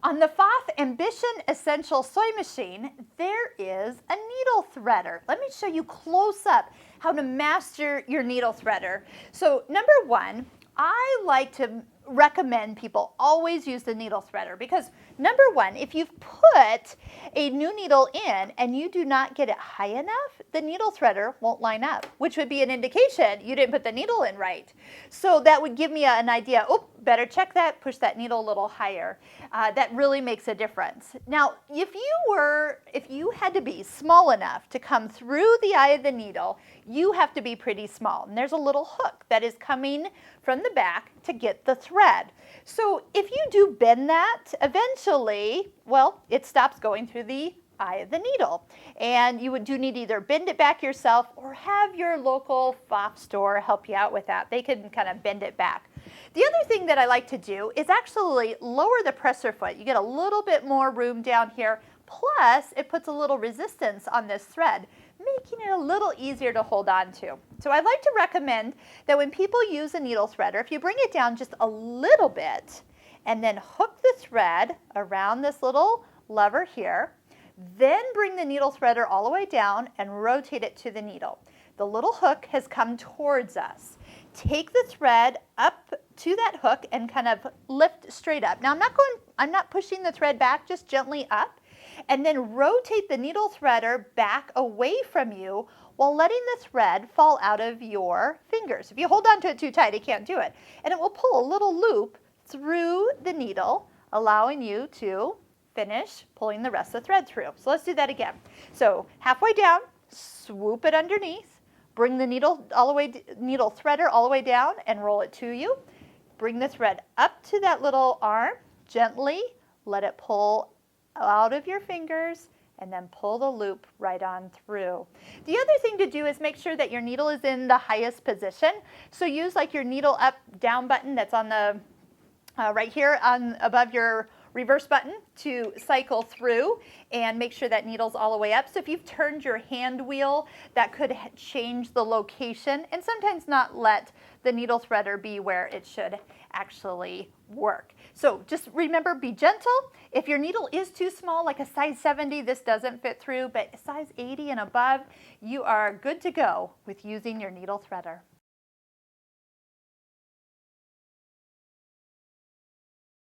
On the Pfaff Ambition Essential sewing machine, there is a needle threader. Let me show you close up how to master your needle threader. So number one, I like to recommend people always use the needle threader because number one, if you've put a new needle in and you do not get it high enough, the needle threader won't line up, which would be an indication you didn't put the needle in right. So that would give me an idea, oh, better check that, push that needle a little higher. That really makes a difference. Now, if you had to be small enough to come through the eye of the needle, you have to be pretty small. And there's a little hook that is coming from the back to get the thread. So if you do bend that, eventually, well, it stops going through the eye of the needle. And you do need to either bend it back yourself or have your local Pfaff store help you out with that. They can kind of bend it back. The other thing that I like to do is actually lower the presser foot. You get a little bit more room down here, plus it puts a little resistance on this thread, making it a little easier to hold on to. So I like to recommend that when people use a needle threader, if you bring it down just a little bit and then hook the thread around this little lever here, then bring the needle threader all the way down and rotate it to the needle. The little hook has come towards us. Take the thread up to that hook and kind of lift straight up. Now I'm not pushing the thread back, just gently up, and then rotate the needle threader back away from you while letting the thread fall out of your fingers. If you hold on to it too tight, it can't do it. And it will pull a little loop through the needle, allowing you to finish pulling the rest of the thread through. So let's do that again. So halfway down, swoop it underneath, bring the needle threader all the way down and roll it to you. Bring the thread up to that little arm, gently let it pull out of your fingers and then pull the loop right on through. The other thing to do is make sure that your needle is in the highest position. So use like your needle up down button that's on the right here above your reverse button to cycle through and make sure that needle's all the way up. So if you've turned your hand wheel, that could change the location and sometimes not let the needle threader be where it should actually work. So just remember, be gentle. If your needle is too small, like a size 70, this doesn't fit through, but a size 80 and above, you are good to go with using your needle threader.